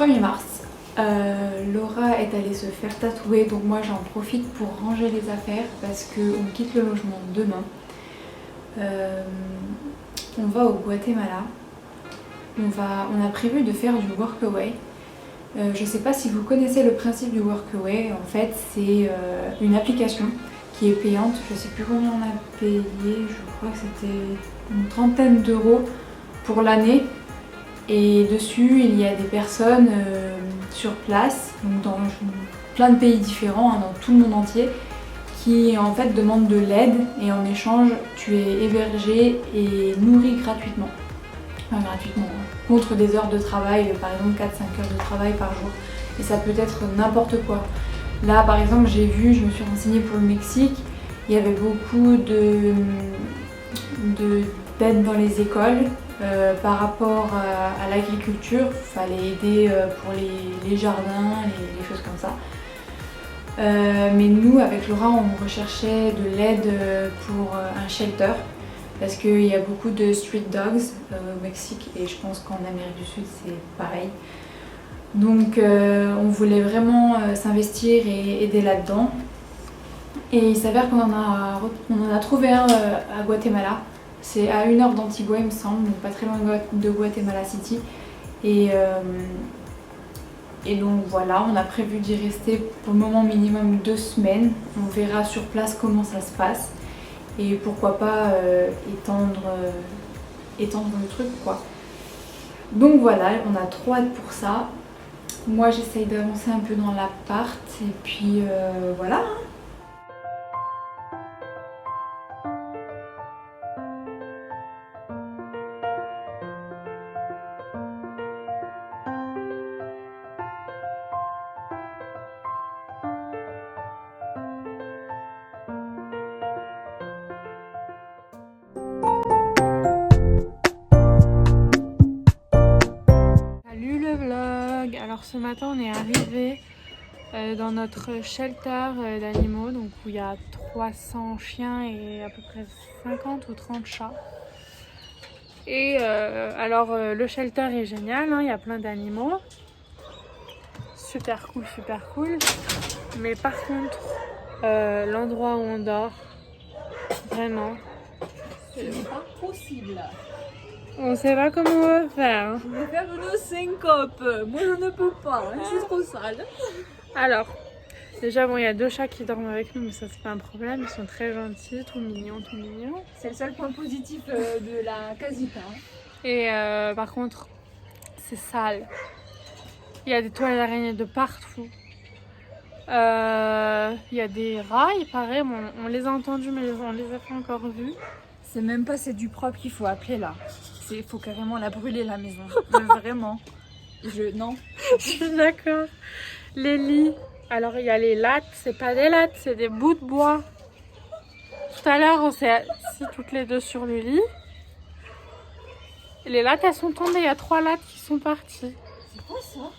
1er mars. Laura est allée se faire tatouer, donc moi j'en profite pour ranger les affaires parce qu'on quitte le logement demain. On va au Guatemala. On a prévu de faire du workaway. Je ne sais pas si vous connaissez le principe du workaway. En fait, c'est une application qui est payante. Je ne sais plus combien on a payé. Je crois que c'était une trentaine d'euros pour l'année. Et dessus, il y a des personnes sur place, donc dans plein de pays différents, hein, dans tout le monde entier, qui en fait demandent de l'aide et en échange, tu es hébergé et nourri gratuitement. Enfin, gratuitement, hein, contre des heures de travail, par exemple 4-5 heures de travail par jour. Et ça peut être n'importe quoi. Là, par exemple, je me suis renseignée pour le Mexique, il y avait beaucoup d'aide dans les écoles. Par rapport à l'agriculture, il fallait aider pour les jardins, les choses comme ça. Mais nous, avec Laura, on recherchait de l'aide pour un shelter parce qu'il y a beaucoup de street dogs au Mexique et je pense qu'en Amérique du Sud c'est pareil. Donc on voulait vraiment s'investir et aider là-dedans. Et il s'avère qu'on en a trouvé un à Guatemala. C'est à 1 heure d'Antigua, il me semble, donc pas très loin de Guatemala City. Et donc voilà, on a prévu d'y rester pour le moment minimum 2 semaines. On verra sur place comment ça se passe. Et pourquoi pas étendre le truc, quoi. Donc voilà, on a trop hâte pour ça. Moi j'essaye d'avancer un peu dans l'appart et puis voilà. Alors ce matin on est arrivé dans notre shelter d'animaux, donc où il y a 300 chiens et à peu près 50 ou 30 chats. Et le shelter est génial, hein, il y a plein d'animaux. Super cool. Mais par contre, l'endroit où on dort, vraiment, ce n'est pas possible. On sait pas comment on va faire. Je vais faire une syncope. Moi je ne peux pas, je suis trop sale. Alors, déjà bon, il y a 2 chats qui dorment avec nous, mais ça c'est pas un problème. Ils sont très gentils, tout mignons. C'est le seul point positif de la casita. Et par contre, c'est sale. Il y a des toiles d'araignée de partout. Il y a des rats, il paraît. Bon, on les a entendus, mais on les a pas encore vus. C'est même pas c'est du propre qu'il faut appeler là. Il faut carrément la brûler la maison. Mais vraiment. Non. Je suis d'accord. Les lits. Alors il y a les lattes. C'est pas des lattes, c'est des bouts de bois. Tout à l'heure on s'est assis toutes les deux sur le lit. Et les lattes elles sont tombées. Il y a 3 lattes qui sont parties. C'est quoi ça?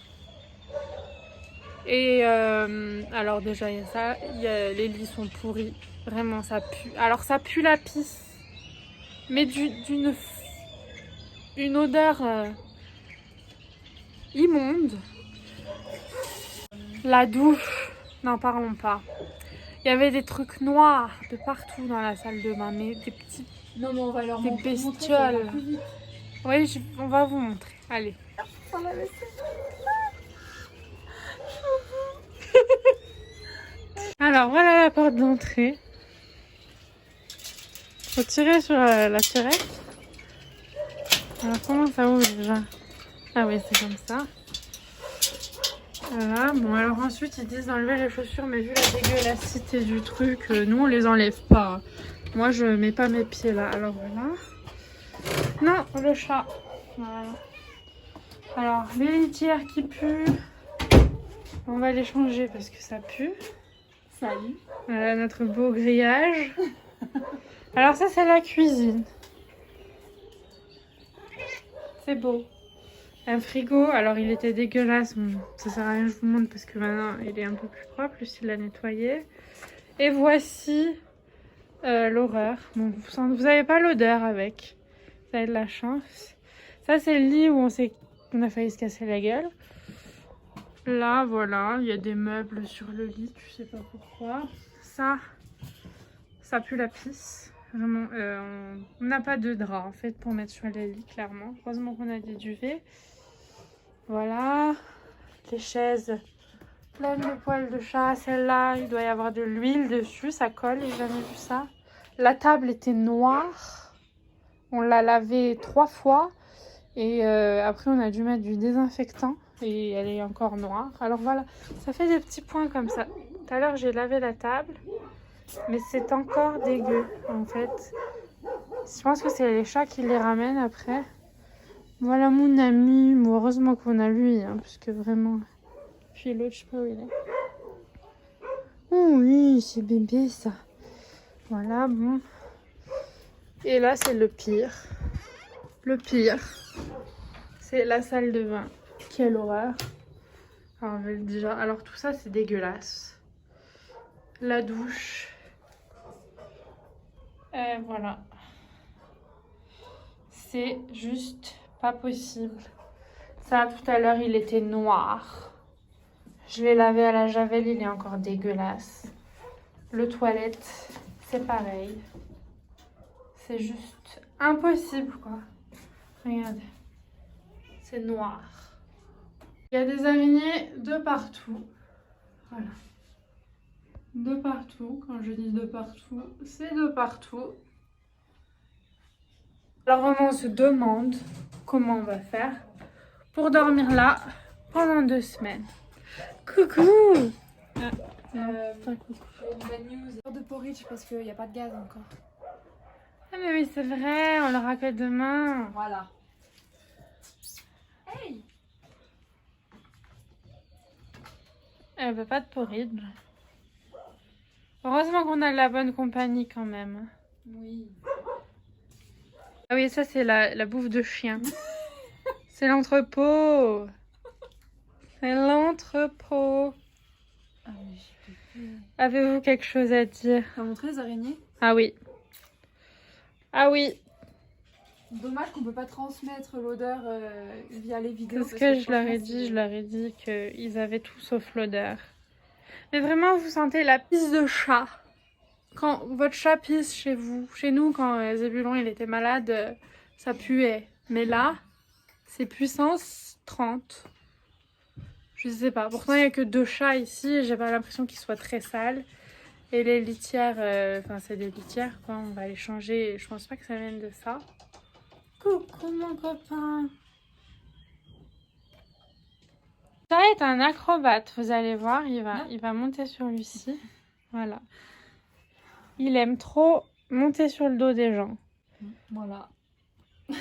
Et alors déjà il y a ça. Les lits sont pourris. Vraiment ça pue. Alors ça pue la pisse. Mais une odeur immonde. La douche, n'en parlons pas. Il y avait des trucs noirs de partout dans la salle de bain, mais des petits, non, mais on va leur des bestioles. Oui, on va vous montrer. Allez. Alors voilà la porte d'entrée. Faut tirer sur la tirette. Alors comment ça ouvre déjà? Ah oui, c'est comme ça. Voilà, bon alors ensuite ils disent d'enlever les chaussures, mais vu la dégueulassité du truc, nous on les enlève pas. Moi je mets pas mes pieds là, alors voilà. Non, le chat. Voilà. Alors les litières qui puent, on va les changer parce que ça pue. Salut. Voilà notre beau grillage. Alors ça c'est la cuisine. C'est beau. Un frigo, alors il était dégueulasse, bon, ça sert à rien que je vous montre parce que maintenant il est un peu plus propre, plus il l'a nettoyé. Et voici l'horreur. Bon, vous n'avez pas l'odeur avec, vous avez de la chance. Ça c'est le lit où on a failli se casser la gueule. Là, voilà, il y a des meubles sur le lit, tu sais pas pourquoi. Ça pue la pisse. Vraiment, on n'a pas de drap en fait pour mettre sur les lits, clairement. Heureusement qu'on a des duvets. Voilà, les chaises pleines de poils de chat. Celle-là, il doit y avoir de l'huile dessus, ça colle, j'ai jamais vu ça. La table était noire. On l'a lavée 3 fois. Et après, on a dû mettre du désinfectant. Et elle est encore noire. Alors voilà, ça fait des petits points comme ça. Tout à l'heure, j'ai lavé la table. Mais c'est encore dégueu, en fait. Je pense que c'est les chats qui les ramènent après. Voilà mon ami. Bon, heureusement qu'on a lui, hein, parce que vraiment... Puis l'autre, je sais pas où il est. Oh oui, c'est bébé, ça. Voilà, bon. Et là, c'est le pire. Le pire, c'est la salle de bain. Quelle horreur. Alors, déjà... Alors, tout ça, c'est dégueulasse. La douche... voilà. C'est juste pas possible. Ça, tout à l'heure, il était noir. Je l'ai lavé à la javel, il est encore dégueulasse. Le toilette, c'est pareil. C'est juste impossible, quoi. Regardez. C'est noir. Il y a des araignées de partout. Voilà. De partout. Quand je dis de partout, c'est de partout. Alors vraiment, on se demande comment on va faire pour dormir là pendant 2 semaines. Coucou! Pas coucou. De porridge parce qu'il n'y a pas de gaz encore. Ah mais oui, c'est vrai, on l'aura que demain. Voilà. Hey! Elle veut pas de porridge. Heureusement qu'on a de la bonne compagnie quand même. Oui. Ah oui, ça c'est la bouffe de chien. C'est l'entrepôt. C'est l'entrepôt. Ah mais j'ai fait peur. Avez-vous quelque chose à dire? T'as montré les araignées? Ah oui. Ah oui. Dommage qu'on peut pas transmettre l'odeur via les vidéos. C'est ce que je leur ai dit. Je leur ai dit qu'ils avaient tout sauf l'odeur. Mais vraiment, vous sentez la pisse de chat. Quand votre chat pisse chez vous. Chez nous, quand Zébulon il était malade, ça puait. Mais là, c'est puissance 30. Je sais pas. Pourtant, il n'y a que 2 chats ici. Et j'ai pas l'impression qu'ils soient très sales. Et les litières, enfin, c'est des litières, quoi. On va les changer. Je pense pas que ça vienne de ça. Coucou, mon copain. Ça est un acrobate. Vous allez voir, il va monter sur Lucie. Voilà. Il aime trop monter sur le dos des gens. Voilà. C'est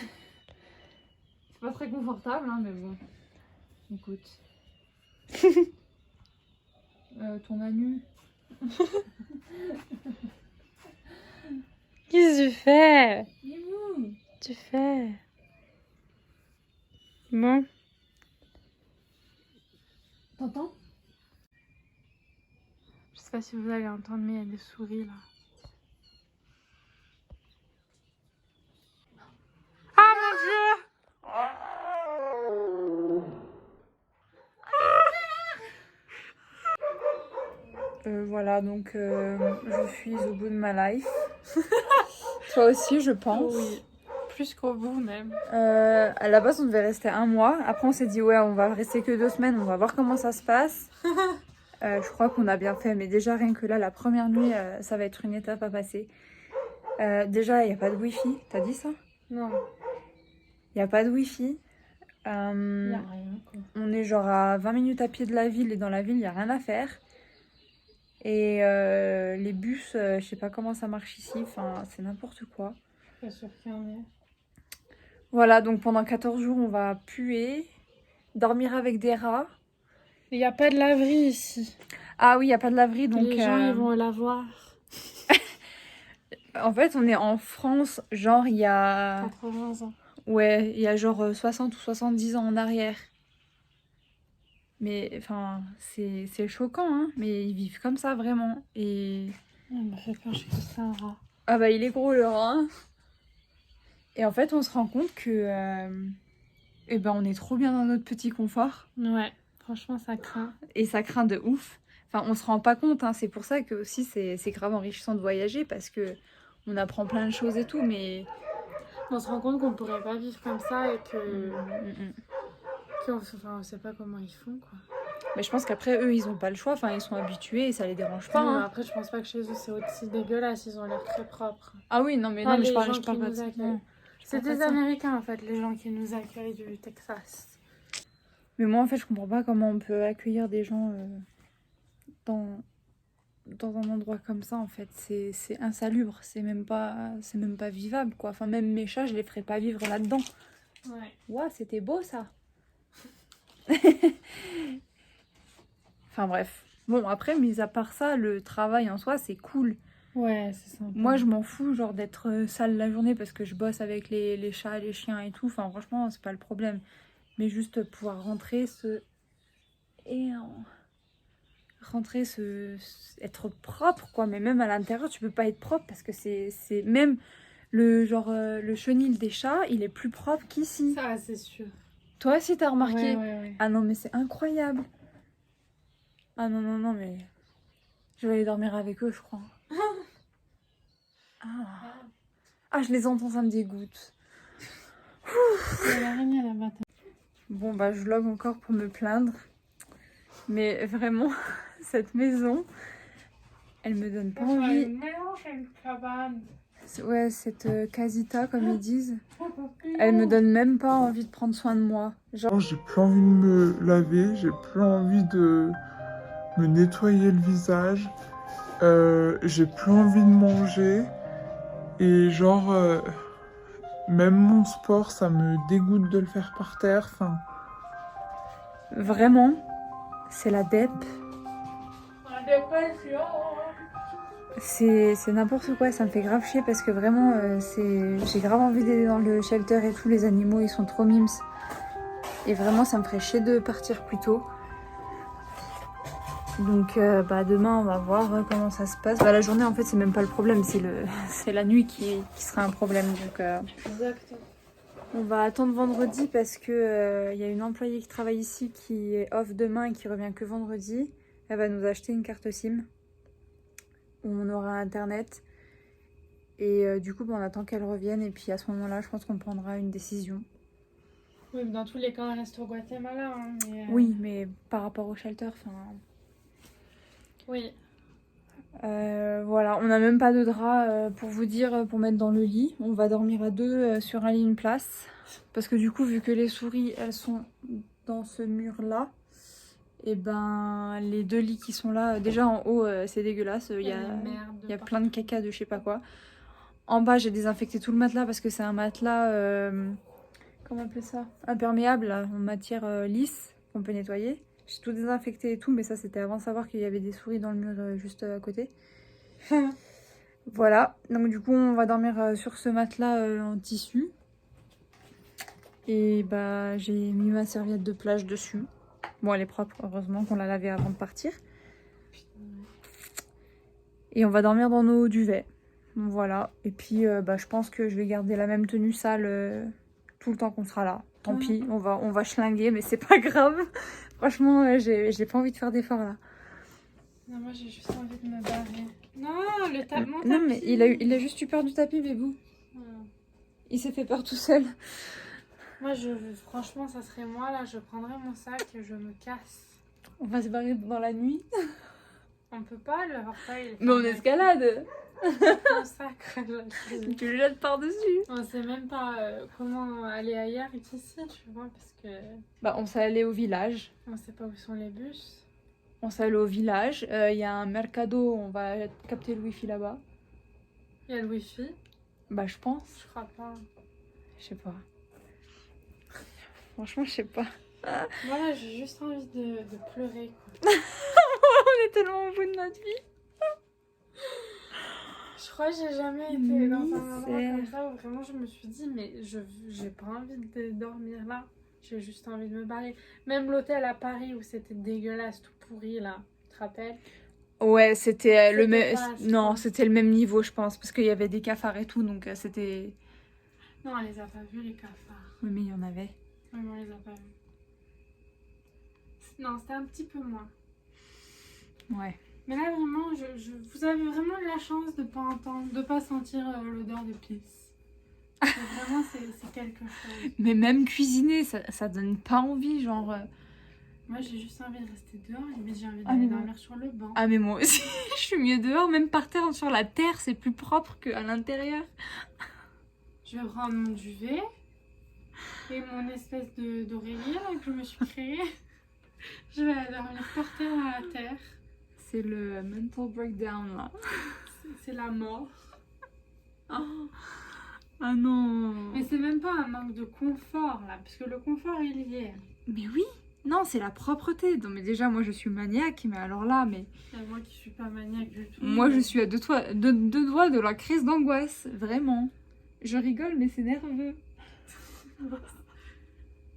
pas très confortable, hein, mais bon. Écoute. Ton anu. Qu'est-ce que tu fais? Il est où? Tu fais? Bon. T'entends? Je sais pas si vous allez entendre, mais il y a des souris là. Ah mon Dieu! Voilà, donc je suis au bout de ma life. Toi aussi, je pense. Oui, plus qu'au bout même. À la base, on devait rester 1 mois. Après, on s'est dit, ouais, on va rester que 2 semaines. On va voir comment ça se passe. Je crois qu'on a bien fait. Mais déjà, rien que là, la première nuit, ça va être une étape à passer. Déjà, il n'y a pas de wifi. T'as dit ça? Non, Il n'y a pas de wifi. y a rien quoi. On est genre à 20 minutes à pied de la ville. Et dans la ville, il n'y a rien à faire. Et les bus, je sais pas comment ça marche ici. Enfin, c'est n'importe quoi. Je suis pas sûre qu'il y en ait. Voilà, donc pendant 14 jours, on va puer, dormir avec des rats. Il n'y a pas de laverie ici. Ah oui, il n'y a pas de laverie, donc... Les gens, ils vont la voir. En fait, on est en France, genre, il y a... 80 ans. Ouais, il y a genre 60 ou 70 ans en arrière. Mais, enfin, c'est choquant, hein. Mais ils vivent comme ça, vraiment. Et... Il m'a fait peur, j'ai cru que c'était un rat. Ah bah, il est gros, le rat, hein. Et en fait, on se rend compte que... eh ben, on est trop bien dans notre petit confort. Ouais, Franchement, ça craint. Et ça craint de ouf. Enfin, on se rend pas compte, hein. C'est pour ça que aussi c'est grave enrichissant de voyager parce que on apprend plein de choses et tout, mais On se rend compte qu'on pourrait pas vivre comme ça et que... Mm. Enfin, on sait pas comment ils font, quoi. Mais je pense qu'après eux ils ont pas le choix, enfin ils sont habitués et ça les dérange pas. Non, mais Hein. après, je pense pas que chez eux c'est aussi dégueulasse, ils ont l'air très propres. Ah oui, non mais, Pas non, mais les je gens parle qui pas de nous ça. accueillent. Non, je C'est parle pas des de ça. Américains en fait, les gens qui nous accueillent du Texas. Mais moi en fait je comprends pas comment on peut accueillir des gens dans un endroit comme ça en fait. C'est insalubre, c'est même pas vivable quoi. Enfin même mes chats je les ferais pas vivre là-dedans. Ouais. Ouah, c'était beau ça. Enfin bref. Bon après mis à part ça, le travail en soi c'est cool. Ouais, c'est sympa. Moi je m'en fous genre d'être sale la journée parce que je bosse avec les chats, les chiens et tout. Enfin franchement c'est pas le problème. Mais juste pouvoir rentrer être propre quoi. Mais même à l'intérieur tu peux pas être propre parce que c'est même le chenil des chats il est plus propre qu'ici. Ça, c'est sûr. Toi aussi t'as remarqué? Ouais. Ah non mais c'est incroyable. Ah non mais je vais aller dormir avec eux je crois. Ah je les entends, ça me dégoûte. Il y a l'araignée là-bas. Bon bah je vlog encore pour me plaindre. Mais vraiment cette maison elle me donne pas envie. Mélange une cabane. Ouais cette casita comme ils disent. Elle me donne même pas envie de prendre soin de moi. Genre J'ai plus envie de me laver, j'ai plus envie de me nettoyer le visage, j'ai plus envie de manger et même mon sport ça me dégoûte de le faire par terre. Enfin, vraiment c'est la dep. La dépression. C'est n'importe quoi, ça me fait grave chier parce que vraiment j'ai grave envie d'aider dans le shelter et tout, les animaux ils sont trop mimes. Et vraiment ça me ferait chier de partir plus tôt. Donc demain on va voir comment ça se passe. La journée en fait c'est même pas le problème, c'est la nuit qui sera un problème. Donc Exactement. on va attendre vendredi parce que y a une employée qui travaille ici qui est off demain et qui revient que vendredi. Elle va nous acheter une carte SIM où on aura internet. Et du coup on attend qu'elle revienne et puis à ce moment-là je pense qu'on prendra une décision. Oui, mais dans tous les cas on reste au Guatemala. Hein, mais, Oui mais par rapport au shelter, enfin... Oui. Voilà, on n'a même pas de drap pour vous dire, pour mettre dans le lit. On va dormir à deux sur un lit, une place. Parce que du coup, vu que les souris, elles sont dans ce mur-là, et ben les deux lits qui sont là, déjà en haut, c'est dégueulasse. Il y a plein de caca de je sais pas quoi. En bas, j'ai désinfecté tout le matelas parce que c'est un matelas, comment on appelle ça? Imperméable, là, en matière lisse, qu'on peut nettoyer. J'ai tout désinfecté et tout, mais ça c'était avant de savoir qu'il y avait des souris dans le mur juste à côté. Voilà, donc du coup on va dormir sur ce matelas en tissu. Et bah j'ai mis ma serviette de plage dessus. Bon elle est propre, heureusement qu'on l'a lavée avant de partir. Et on va dormir dans nos duvets. Donc voilà, et puis je pense que je vais garder la même tenue sale tout le temps qu'on sera là. Tant pis, on va schlinguer, mais c'est pas grave. Franchement, j'ai pas envie de faire d'efforts là. Non, moi j'ai juste envie de me barrer. Non, le tapis. Non, mais il a juste eu peur du tapis, Bébou. Il s'est fait peur tout seul. Moi, franchement, ça serait moi là, je prendrais mon sac et je me casse. On va se barrer dans la nuit. On peut pas, le portail. Mais on escalade. Mon sac. Tu le jettes par-dessus. On sait même pas comment aller ailleurs qu'ici, tu vois, parce que. On s'est allé au village. On sait pas où sont les bus. On s'est allé au village. Il y a un mercado, on va capter le wifi là-bas. Il y a le wifi. Je pense. Je crois pas. Je sais pas. Franchement, je sais pas. Voilà, j'ai juste envie de pleurer, quoi. On est tellement au bout de notre vie. Je crois que j'ai jamais été dans un endroit comme ça où vraiment je me suis dit, mais j'ai pas envie de dormir là. J'ai juste envie de me barrer. Même l'hôtel à Paris où c'était dégueulasse, tout pourri là. Tu te rappelles? Ouais, c'était le même. Pas, Non, c'était le même niveau, je pense, parce qu'il y avait des cafards et tout, donc c'était. Non, on les a pas vus les cafards. Oui, mais il y en avait. Oui, mais on les a pas vus. Non, c'était un petit peu moins. Ouais. Mais là, vraiment, vous avez vraiment de la chance de pas entendre, de pas sentir l'odeur de pisse. Vraiment, c'est quelque chose. Mais même cuisiner, ça donne pas envie, genre... Moi, j'ai juste envie de rester dehors, mais j'ai envie Ah, d'aller mais dormir sur le banc. Ah mais moi aussi, je suis mieux dehors, même par terre, sur la terre, c'est plus propre qu'à l'intérieur. Je vais prendre mon duvet et mon espèce d'oreiller là, que je me suis créé. Je vais aller dormir par terre à la terre. C'est le mental breakdown là. C'est la mort. Oh. Ah non. Mais c'est même pas un manque de confort là, parce que le confort il y est. Mais oui, non, c'est la propreté. Non mais déjà, moi je suis maniaque, mais alors là, mais... C'est moi qui suis pas maniaque du tout. Moi je suis à deux doigts de la crise d'angoisse, vraiment. Je rigole, mais c'est nerveux. Je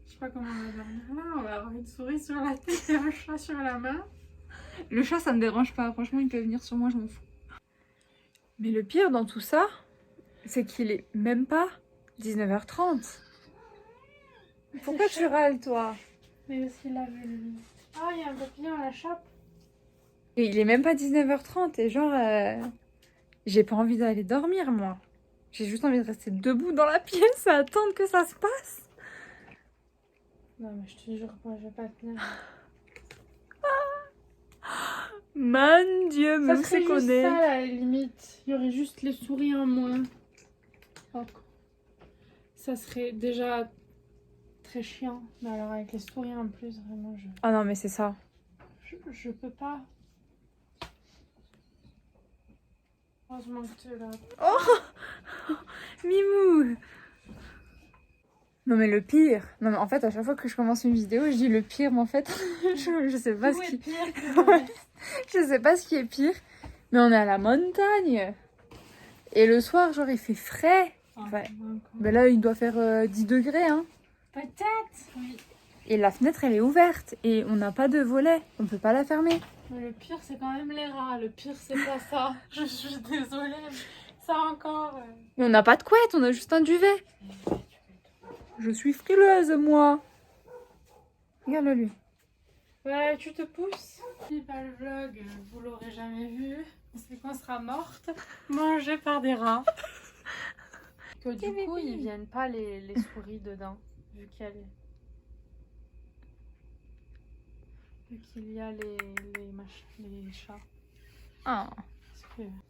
sais pas comment on va dormir là, on va avoir une souris sur la tête et un chat sur la main. Le chat, ça me dérange pas, franchement, il peut venir sur moi, je m'en fous. Mais le pire dans tout ça, c'est qu'il est même pas 19h30. Pourquoi tu râles, toi? Mais aussi la vue. Ah, il y a un papillon à la chape. Et il est même pas 19h30 et genre, j'ai pas envie d'aller dormir, moi. J'ai juste envie de rester debout dans la pièce à attendre que ça se passe. Non, mais je te jure pas, je vais pas tenir. Mon Dieu, Ça même serait c'est qu'on juste est. ça, à la limite. Il y aurait juste les souris en moins. Oh. Ça serait déjà très chiant. Mais alors avec les souris en plus, vraiment, Ah non, mais c'est ça. je peux pas. Heureusement que tu es là. Oh Mimou. Non mais le pire. Non mais en fait à chaque fois que je commence une vidéo, je dis le pire, mais en fait je sais pas Tout ce est qui. pire que Ouais. Je sais pas ce qui est pire. Mais on est à la montagne. Et le soir, genre il fait frais. Ouais. Ben là il doit faire 10 degrés hein. Peut-être, oui. Et la fenêtre elle est ouverte et on n'a pas de volet. On peut pas la fermer. Mais le pire, c'est quand même les rats. Le pire, c'est pas ça. Je suis désolée. Mais ça encore. Mais on n'a pas de couette, on a juste un duvet. Je suis frileuse, moi. Regarde lui. Ouais, tu te pousses. Si pas le vlog, vous l'aurez jamais vu. C'est qu'on sera morte, mangée par des rats. Que du coup, ils viennent pas les souris dedans, vu qu'il y a les chats. Ah.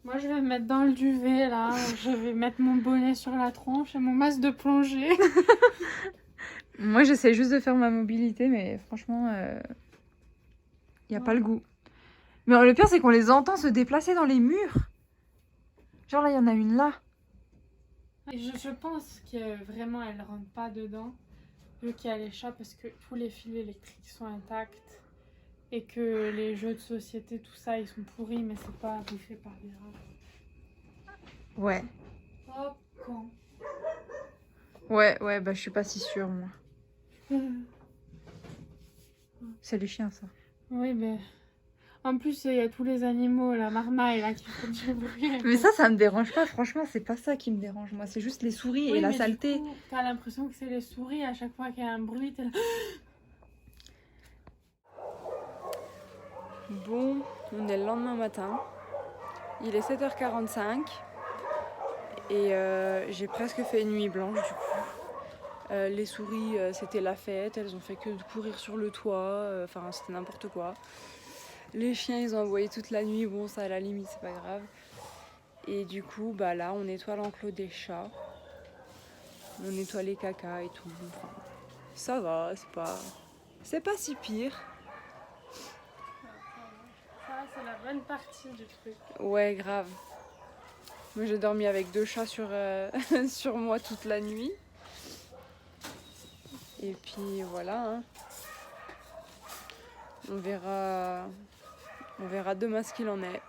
Moi, je vais me mettre dans le duvet, là. Je vais mettre mon bonnet sur la tronche et mon masque de plongée. Moi, j'essaie juste de faire ma mobilité, mais franchement, y a pas le goût. Mais le pire, c'est qu'on les entend se déplacer dans les murs. Genre là, il y en a une là. Et je pense que vraiment, elle rentre pas dedans, vu qu'il y a les chats, parce que tous les fils électriques sont intacts. Et que les jeux de société, tout ça, ils sont pourris, mais c'est pas bouffé par des rats. Ouais. Oh, con. Ouais, bah je suis pas si sûre, moi. C'est les chiens, ça. Oui, mais... En plus, il y a tous les animaux, la marmaille, là, qui font du bruit. Mais ça me dérange pas, franchement, c'est pas ça qui me dérange, moi. C'est juste les souris et la saleté. T'as l'impression que c'est les souris, à chaque fois qu'il y a un bruit, t'es là... Bon, on est le lendemain matin. Il est 7h45 et j'ai presque fait une nuit blanche du coup. Les souris, c'était la fête, elles ont fait que de courir sur le toit, enfin c'était n'importe quoi. Les chiens, ils ont aboyé toute la nuit, bon ça à la limite c'est pas grave. Et du coup, bah là on nettoie l'enclos des chats. On nettoie les cacas et tout. Enfin, ça va, c'est pas si pire. C'est la bonne partie du truc. Ouais, grave. Moi, j'ai dormi avec 2 chats sur, sur moi toute la nuit. Et puis voilà. Hein. On verra demain ce qu'il en est.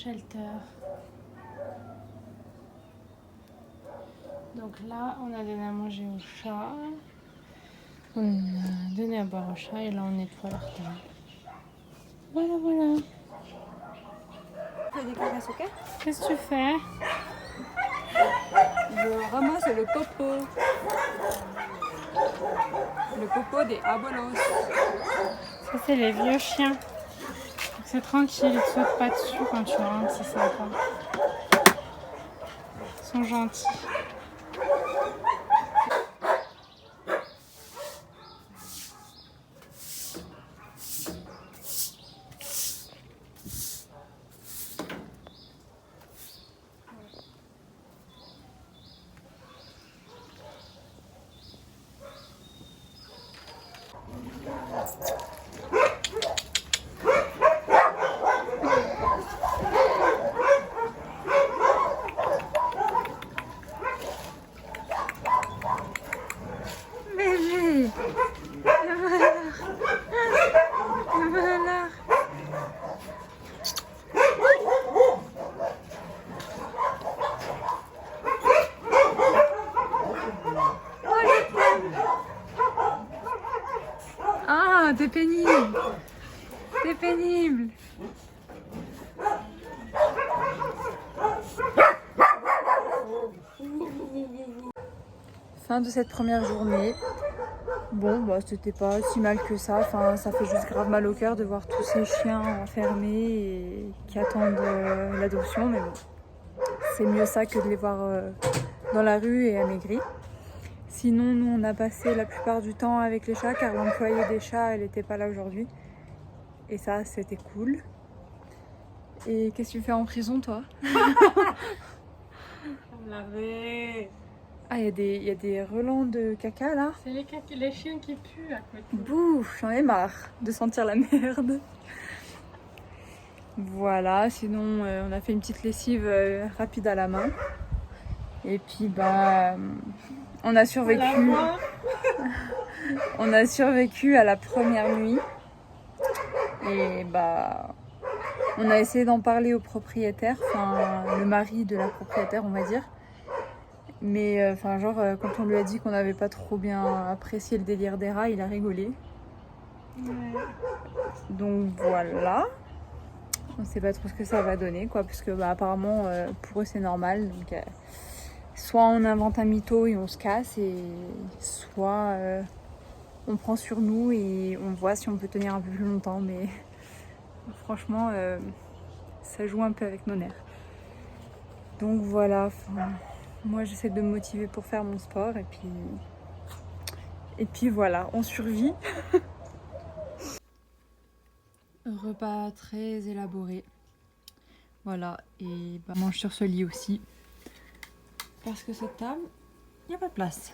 shelter. Donc là, on a donné à manger au chat. On a donné à boire au chat et là, on nettoie leur terre. Voilà, voilà. Fais des caresses, ok? Qu'est-ce que tu fais? Je ramasse le popo. Le popo des abuelos. Ça, c'est les vieux chiens. Donc c'est tranquille, ils te sautent pas dessus quand tu rentres, c'est sympa. Ils sont gentils. Bébé. Voilà. Ah, t'es pénible. T'es pénible. Fin de cette première journée. Bon, bah c'était pas si mal que ça. Enfin, ça fait juste grave mal au cœur de voir tous ces chiens enfermés et qui attendent l'adoption. Mais bon, c'est mieux ça que de les voir dans la rue et amaigris. Sinon, nous, on a passé la plupart du temps avec les chats car l'employée des chats, elle n'était pas là aujourd'hui. Et ça, c'était cool. Et qu'est-ce que tu fais en prison, toi? On l'avait. Ah, il y a des relents de caca là. C'est les chiens qui puent à côté. Bouh, j'en ai marre de sentir la merde. Voilà, sinon on a fait une petite lessive rapide à la main. Et puis bah on a survécu. On a survécu à la première nuit. Et bah on a essayé d'en parler au propriétaire, enfin le mari de la propriétaire on va dire. Mais enfin quand on lui a dit qu'on n'avait pas trop bien apprécié le délire des rats, il a rigolé. Ouais. Donc voilà. On sait pas trop ce que ça va donner quoi, parce que bah, apparemment pour eux c'est normal. Donc soit on invente un mytho et on se casse, et soit on prend sur nous et on voit si on peut tenir un peu plus longtemps. Mais franchement ça joue un peu avec nos nerfs. Donc voilà, moi j'essaie de me motiver pour faire mon sport et puis voilà, on survit. Repas très élaboré. Voilà, et bah, mange sur ce lit aussi. Parce que cette table, il n'y a pas de place.